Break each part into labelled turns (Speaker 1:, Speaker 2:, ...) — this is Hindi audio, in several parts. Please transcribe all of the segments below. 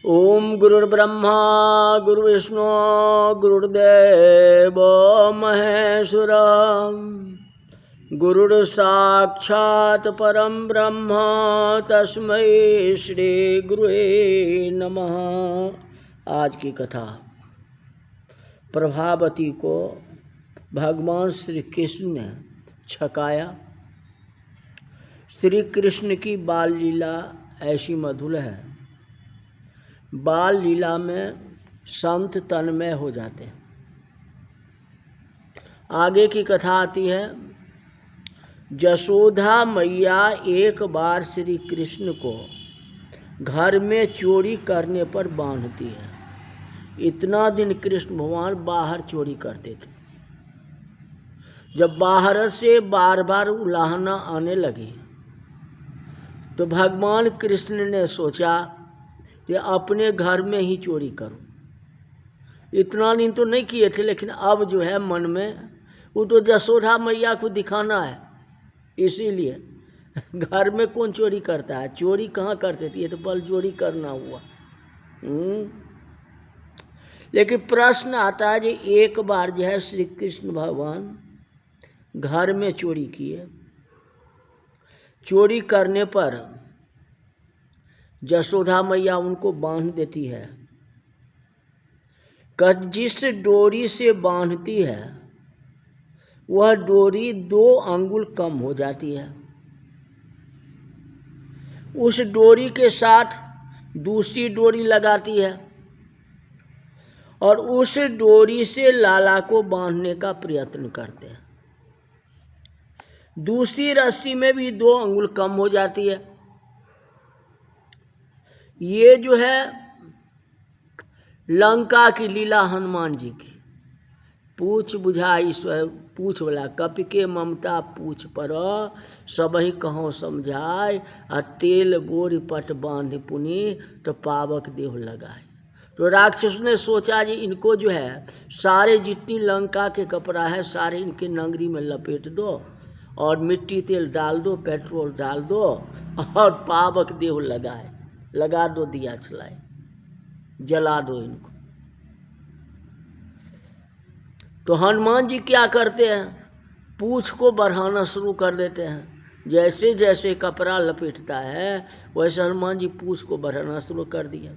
Speaker 1: ओम गुरुर्ब्रह्मा गुरुर्विष्णु गुरुर्देव महेश्वर गुरुर्साक्षात् परम ब्रह्म तस्मै श्री गुरुवे नमः। आज की कथा प्रभावती को भगवान श्री कृष्ण ने छकाया। श्री कृष्ण की बाल लीला ऐसी मधुर है, बाल लीला में संत तन्मय हो जाते हैं। आगे की कथा आती है। यशोदा मैया एक बार श्री कृष्ण को घर में चोरी करने पर बांधती है। इतना दिन कृष्ण भगवान बाहर चोरी करते थे। जब बाहर से बार बार उलाहना आने लगी तो भगवान कृष्ण ने सोचा कि अपने घर में ही चोरी करूं। इतना दिन तो नहीं किए थे, लेकिन अब जो है मन में वो तो यशोदा मैया को दिखाना है, इसीलिए घर में कौन चोरी करता है। चोरी कहाँ करते थे, ये तो बल चोरी करना हुआ। लेकिन प्रश्न आता है कि एक बार जो है श्री कृष्ण भगवान घर में चोरी किए। चोरी करने पर यशोदा मैया उनको बांध देती है। जिस डोरी से बांधती है वह डोरी 2 अंगुल कम हो जाती है। उस डोरी के साथ दूसरी डोरी लगाती है और उस डोरी से लाला को बांधने का प्रयत्न करते हैं। दूसरी रस्सी में भी 2 अंगुल कम हो जाती है। ये जो है लंका की लीला हनुमान जी की। पूछ बुझाई पूछ वाला कपि के ममता पूछ पर सबही कहो समझाए आ तेल बोरी पट बांध पुनि तो पावक देह लगाए। तो राक्षस ने सोचा जी इनको जो है सारे जितनी लंका के कपड़ा है सारे इनके नंगरी में लपेट दो और मिट्टी तेल डाल दो, पेट्रोल डाल दो और पावक देह लगाए, लगा दो, दिया चलाए, जला दो इनको। तो हनुमान जी क्या करते हैं, पूंछ को बढ़ाना शुरू कर देते हैं। जैसे जैसे कपड़ा लपेटता है वैसे हनुमान जी पूंछ को बढ़ाना शुरू कर दिया।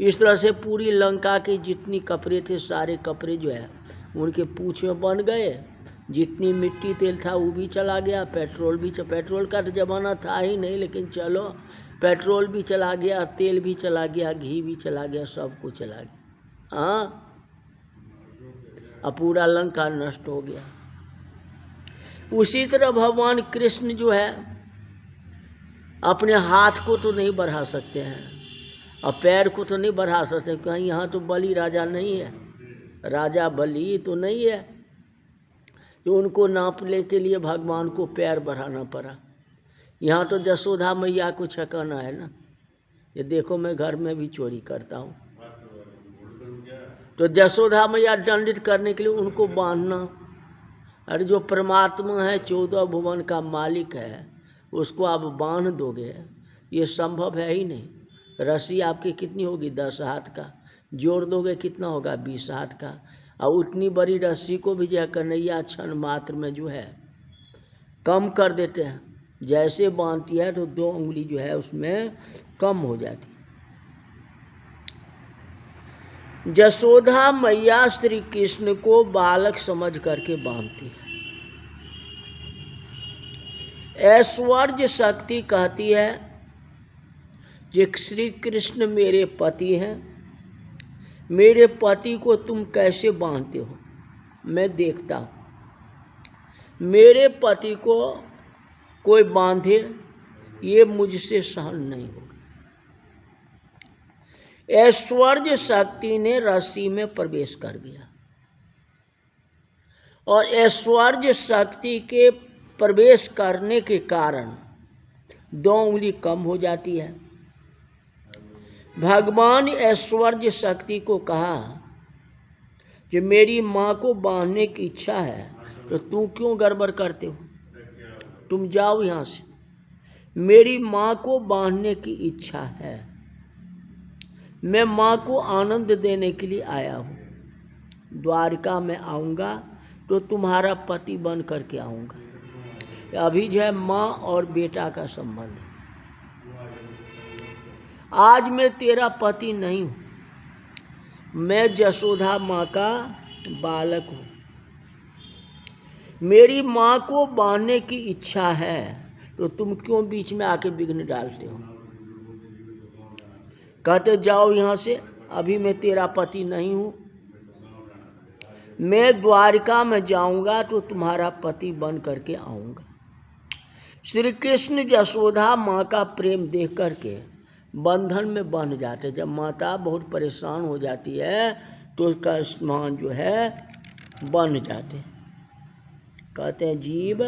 Speaker 1: इस तरह से पूरी लंका के जितनी कपड़े थे सारे कपड़े जो है उनके पूंछ में बन गए। जितनी मिट्टी तेल था वो भी चला गया, पेट्रोल भी पेट्रोल का तो जमाना था ही नहीं, लेकिन चलो पेट्रोल भी चला गया, तेल भी चला गया, घी भी चला गया, सब कुछ चला गया। हाँ, अब पूरा लंका नष्ट हो गया। उसी तरह भगवान कृष्ण जो है अपने हाथ को तो नहीं बढ़ा सकते हैं और पैर को तो नहीं बढ़ा सकते, कहीं यहाँ तो बलि राजा नहीं है, राजा बलि तो नहीं है, तो उनको नापने के लिए भगवान को पैर बढ़ाना पड़ा। यहाँ तो यशोदा मैया को छकाना है ना, ये देखो मैं घर में भी चोरी करता हूँ। तो यशोदा मैया दंडित करने के लिए उनको बांधना। अरे जो परमात्मा है 14 भुवन का मालिक है उसको आप बांध दोगे, ये संभव है ही नहीं। रस्सी आपकी कितनी होगी, 10 हाथ का, जोड़ दोगे कितना होगा, 20 हाथ का। और उतनी बड़ी रस्सी को भी जो कन्हैया क्षण मात्र में जो है कम कर देते हैं। जैसे बांधती है तो 2 उंगली जो है उसमें कम हो जाती। यशोदा मैया श्री कृष्ण को बालक समझ करके बांधती है। ऐश्वर्य शक्ति कहती है कि श्री कृष्ण मेरे पति हैं, मेरे पति को तुम कैसे बांधते हो, मैं देखता हूँ। मेरे पति को कोई बांधे ये मुझसे सहन नहीं होगा। ऐश्वर्य शक्ति ने रस्सी में प्रवेश कर गया और ऐश्वर्य शक्ति के प्रवेश करने के कारण 2 उंगली कम हो जाती है। भगवान ऐश्वर्य शक्ति को कहा कि मेरी माँ को बांधने की इच्छा है तो तू क्यों गड़बड़ करते हो, तुम जाओ यहाँ से। मेरी माँ को बांधने की इच्छा है मैं माँ को आनंद देने के लिए आया हूँ। द्वारका में आऊँगा तो तुम्हारा पति बन करके आऊँगा। अभी जो है माँ और बेटा का संबंध है। आज मैं तेरा पति नहीं हूँ, मैं जसोदा माँ का बालक हूँ। मेरी माँ को बांधने की इच्छा है तो तुम क्यों बीच में आके विघ्न डालते हो? कहते जाओ यहाँ से, अभी मैं तेरा पति नहीं हूँ। मैं द्वारका में जाऊँगा तो तुम्हारा पति बन करके आऊँगा। श्री कृष्ण जसोदा माँ का प्रेम देख करके बंधन में बंध जाते। जब माता बहुत परेशान हो जाती है तो उसका स्नान जो है बंध जाते। कहते हैं जीव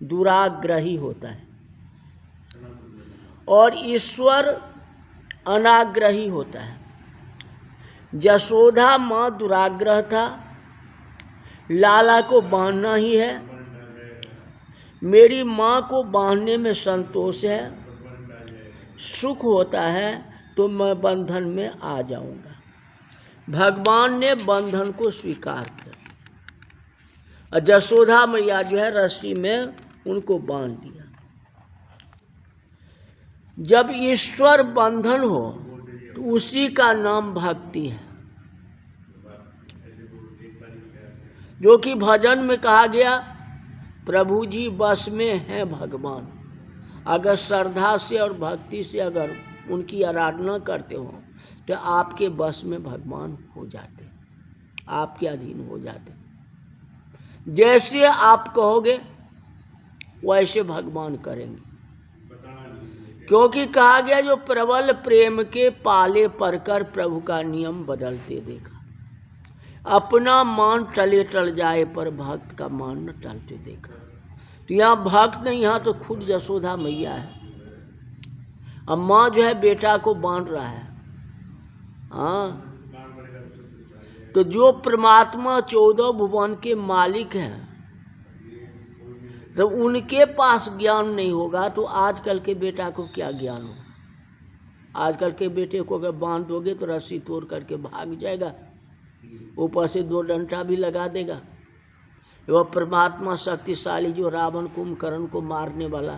Speaker 1: दुराग्रही होता है और ईश्वर अनाग्रही होता है। जसोदा माँ दुराग्रह था, लाला को बांधना ही है। मेरी माँ को बांधने में संतोष है, सुख होता है तो मैं बंधन में आ जाऊंगा। भगवान ने बंधन को स्वीकार किया और जसोदा मैया जो है रस्सी में उनको बांध दिया। जब ईश्वर बंधन हो तो उसी का नाम भक्ति है, जो कि भजन में कहा गया प्रभु जी बस में है भगवान। अगर श्रद्धा से और भक्ति से अगर उनकी आराधना करते हो तो आपके बस में भगवान हो जाते, आपके अधीन हो जाते। जैसे आप कहोगे वैसे भगवान करेंगे, क्योंकि कहा गया जो प्रबल प्रेम के पाले पड़कर प्रभु का नियम बदलते देखा। अपना मान टले टल जाए पर भक्त का मान न टलते देखा। तो यहाँ भक्त नहीं, यहाँ तो खुद जसोदा मैया है। अब माँ जो है बेटा को बांध रहा है। हाँ, तो जो परमात्मा 14 भुवन के मालिक हैं, तो उनके पास ज्ञान नहीं होगा तो आजकल के बेटा को क्या ज्ञान हो? आजकल के बेटे को अगर बांध दोगे तो रस्सी तोड़ करके भाग जाएगा, ऊपर से 2 डंडा भी लगा देगा। वह परमात्मा शक्तिशाली जो रावण कुंभकर्ण को मारने वाला,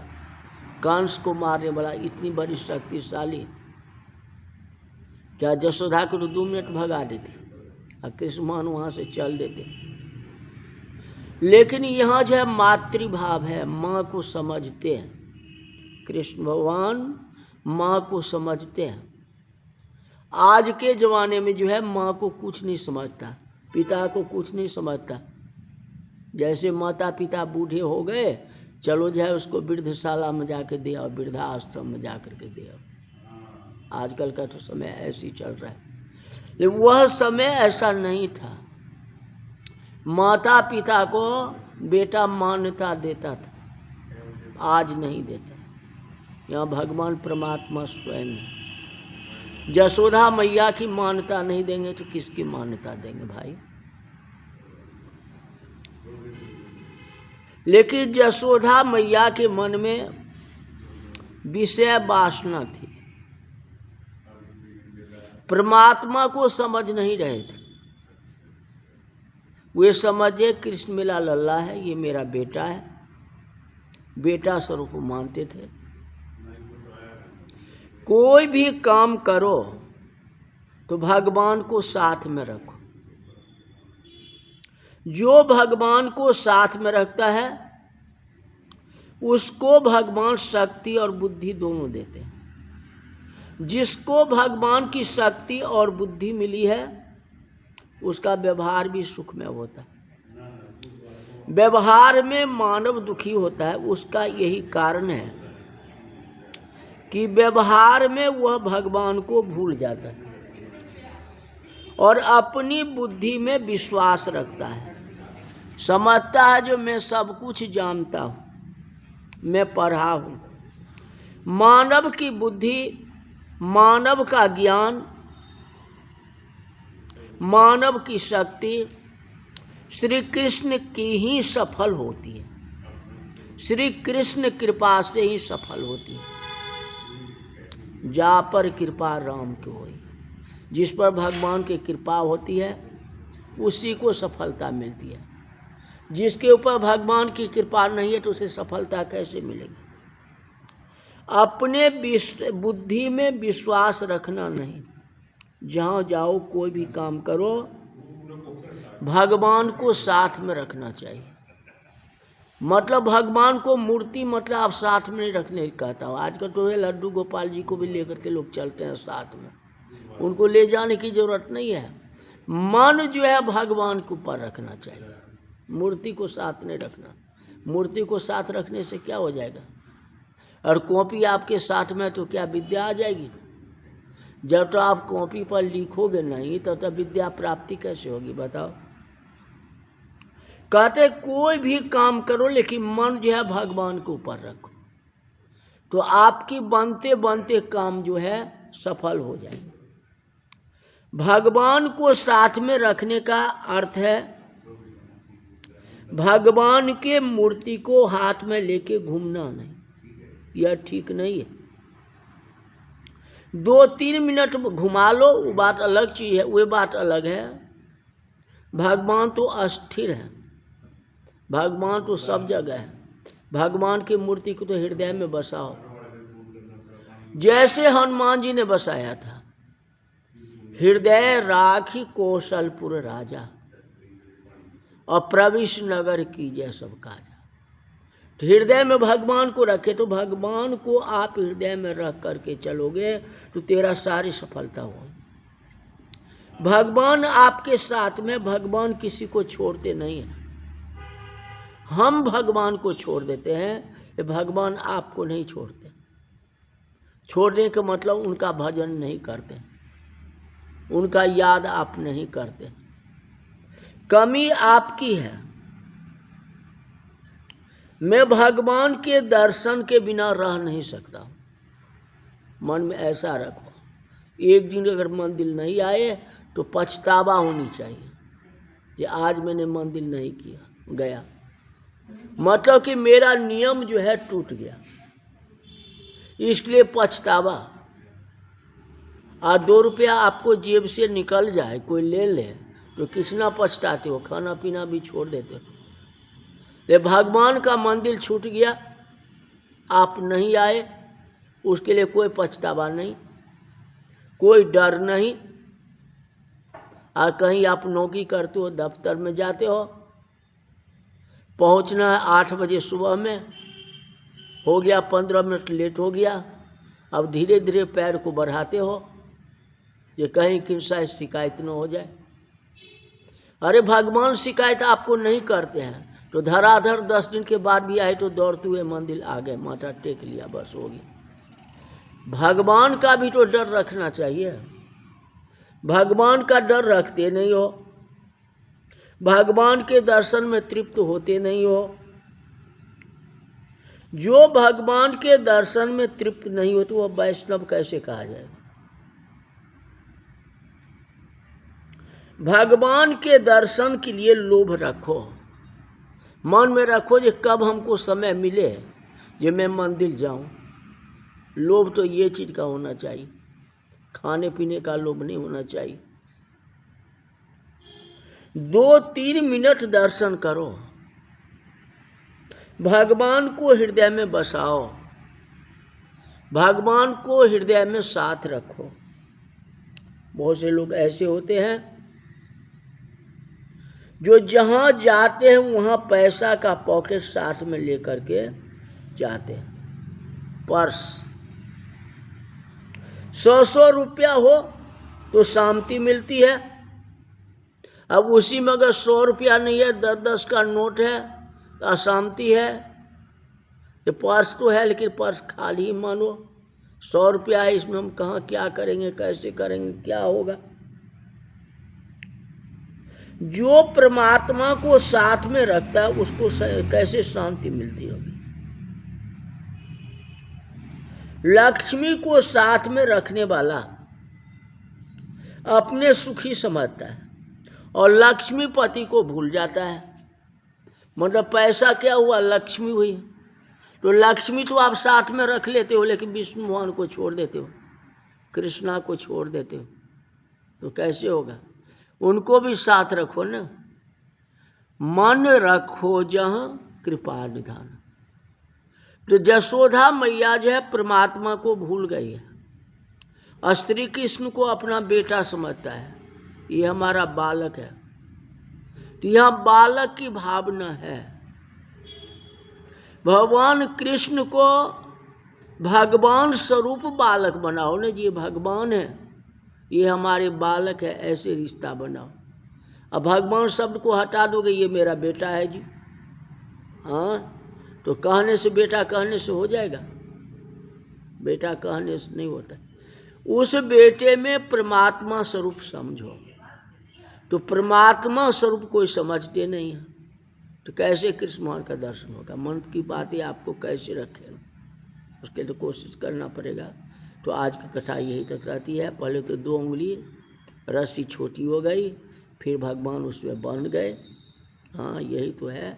Speaker 1: कंस को मारने वाला, इतनी बड़ी शक्तिशाली, क्या जसोदा को तो 2 मिनट भगा देते और कृष्ण वहाँ से चल देते। लेकिन यहाँ जो है मातृभाव है, माँ को समझते हैं। कृष्ण भगवान माँ को समझते हैं। आज के ज़माने में जो है माँ को कुछ नहीं समझता, पिता को कुछ नहीं समझता। जैसे माता पिता बूढ़े हो गए, चलो जो है उसको वृद्धशाला में जाके दे आओ, वृद्धाश्रम में जा कर के दे आओ। आजकल का तो समय ऐसे ही चल रहा है, लेकिन वह समय ऐसा नहीं था। माता पिता को बेटा मान्यता देता था, आज नहीं देता। यहाँ भगवान परमात्मा स्वयं है। जसोदा मैया की मान्यता नहीं देंगे तो किसकी मान्यता देंगे भाई? लेकिन जसोदा मैया के मन में विषय वासना थी, परमात्मा को समझ नहीं रहे थे। वे समझे कृष्ण मेरा लल्ला है, ये मेरा बेटा है, बेटा स्वरूप मानते थे। कोई भी काम करो तो भगवान को साथ में रखो। जो भगवान को साथ में रखता है उसको भगवान शक्ति और बुद्धि दोनों देते हैं। जिसको भगवान की शक्ति और बुद्धि मिली है उसका व्यवहार भी सुखमय होता है। व्यवहार में मानव दुखी होता है, उसका यही कारण है कि व्यवहार में वह भगवान को भूल जाता है और अपनी बुद्धि में विश्वास रखता है। समझता है जो मैं सब कुछ जानता हूँ, मैं पढ़ा हूँ। मानव की बुद्धि, मानव का ज्ञान, मानव की शक्ति श्री कृष्ण की ही सफल होती है, श्री कृष्ण कृपा से ही सफल होती है। जा पर कृपा राम की होई। जिस पर भगवान की कृपा होती है उसी को सफलता मिलती है। जिसके ऊपर भगवान की कृपा नहीं है तो उसे सफलता कैसे मिलेगी। अपने बुद्धि में विश्वास रखना नहीं। जहाँ जाओ कोई भी काम करो भगवान को साथ में रखना चाहिए। मतलब भगवान को मूर्ति मतलब आप साथ में नहीं रखने कहता हूँ। आजकल तो ये लड्डू गोपाल जी को भी लेकर के लोग चलते हैं साथ में, उनको ले जाने की जरूरत नहीं है। मन जो है भगवान के ऊपर रखना चाहिए, मूर्ति को साथ नहीं रखना। मूर्ति को साथ रखने से क्या हो जाएगा। और कॉपी आपके साथ में तो क्या विद्या आ जाएगी। जब तो आप कॉपी पर लिखोगे नहीं तो विद्या प्राप्ति कैसे होगी बताओ। कहते कोई भी काम करो लेकिन मन जो है भगवान के ऊपर रखो तो आपकी बनते बनते काम जो है सफल हो जाएंगे। भगवान को साथ में रखने का अर्थ है भगवान के मूर्ति को हाथ में लेके घूमना नहीं, यह ठीक नहीं है। 2-3 मिनट घुमा लो वो बात अलग चीज़ है, वो बात अलग है। भगवान तो अस्थिर है, भगवान तो सब जगह है। भगवान की मूर्ति को तो हृदय में बसाओ, जैसे हनुमान जी ने बसाया था। हृदय राखी कौशलपुर राजा और प्रविश नगर कीजिए सब काजा। तो हृदय में भगवान को रखे तो भगवान को आप हृदय में रख करके चलोगे तो तेरा सारी सफलता होगी। भगवान आपके साथ में, भगवान किसी को छोड़ते नहीं है। हम भगवान को छोड़ देते हैं, भगवान आपको नहीं छोड़ते। छोड़ने का मतलब उनका भजन नहीं करते, उनका याद आप नहीं करते। कमी आपकी है। मैं भगवान के दर्शन के बिना रह नहीं सकता। मन में ऐसा रखो, एक दिन अगर मंदिर नहीं आए तो पछतावा होनी चाहिए कि आज मैंने मंदिर नहीं किया गया, मतलब कि मेरा नियम जो है टूट गया, इसलिए पछतावा। और 2 रुपया आपको जेब से निकल जाए, कोई ले ले तो कितना पछताते हो, खाना पीना भी छोड़ देते हो। ये भगवान का मंदिर छूट गया, आप नहीं आए, उसके लिए कोई पछतावा नहीं, कोई डर नहीं। और कहीं आप नौकरी करते हो, दफ्तर में जाते हो, पहुंचना है 8 बजे सुबह में, हो गया 15 मिनट लेट हो गया, अब धीरे धीरे पैर को बढ़ाते हो ये कहीं किसी शिकायत न हो जाए। अरे भगवान शिकायत आपको नहीं करते हैं तो धराधर 10 दिन के बाद भी आए तो दौड़ते हुए मंदिर आ गए, माथा टेक लिया, बस हो गया। भगवान का भी तो डर रखना चाहिए। भगवान का डर रखते नहीं हो, भगवान के दर्शन में तृप्त होते नहीं हो। जो भगवान के दर्शन में तृप्त नहीं हो तो वह वैष्णव कैसे कहा जाएगा। भगवान के दर्शन के लिए लोभ रखो, मन में रखो कि कब हमको समय मिले कि मैं मंदिर जाऊं। लोभ तो ये चीज़ का होना चाहिए, खाने पीने का लोभ नहीं होना चाहिए। 2-3 मिनट दर्शन करो, भगवान को हृदय में बसाओ, भगवान को हृदय में साथ रखो। बहुत से लोग ऐसे होते हैं जो जहाँ जाते हैं वहाँ पैसा का पॉकेट साथ में लेकर के जाते हैं, पर्स। 100 रुपया हो तो शांति मिलती है। अब उसी में अगर 100 रुपया नहीं है, 10-10 का नोट है तो अशांति है। ये पर्स तो है लेकिन पर्स खाली ही मानो। 100 रुपया है, इसमें हम कहाँ क्या करेंगे, कैसे करेंगे, क्या होगा। जो परमात्मा को साथ में रखता है उसको कैसे शांति मिलती होगी। लक्ष्मी को साथ में रखने वाला अपने सुखी समझता है और लक्ष्मीपति को भूल जाता है। मतलब पैसा क्या हुआ, लक्ष्मी हुई। तो लक्ष्मी तो आप साथ में रख लेते हो लेकिन विष्णु भगवान को छोड़ देते हो, कृष्णा को छोड़ देते हो। तो कैसे होगा? उनको भी साथ रखो ना। मन रखो जहाँ कृपा निधान। तो यशोदा मैया जो है परमात्मा को भूल गई है। श्री कृष्ण को अपना बेटा समझता है, ये हमारा बालक है। तो यह बालक की भावना है। भगवान कृष्ण को भगवान स्वरूप बालक बनाओ ना जी, ये भगवान है, ये हमारे बालक है, ऐसे रिश्ता बनाओ। अब भगवान शब्द को हटा दोगे, ये मेरा बेटा है जी, हाँ, तो कहने से, बेटा कहने से हो जाएगा? बेटा कहने से नहीं होता। उस बेटे में परमात्मा स्वरूप समझो। तो परमात्मा स्वरूप कोई समझते नहीं है, तो कैसे कृष्ण भगवान का दर्शन होगा? मन की बातें आपको कैसे रखें, उसके लिए तो कोशिश करना पड़ेगा। तो आज की कथा यही तक रहती है। पहले तो 2 उंगली रस्सी छोटी हो गई, फिर भगवान उसमें बंध गए। हाँ, यही तो है।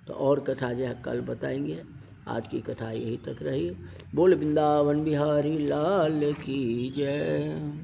Speaker 1: तो और कथा जो है कल बताएंगे। आज की कथा यही तक रही। बोल वृंदावन बिहारी लाल की जय।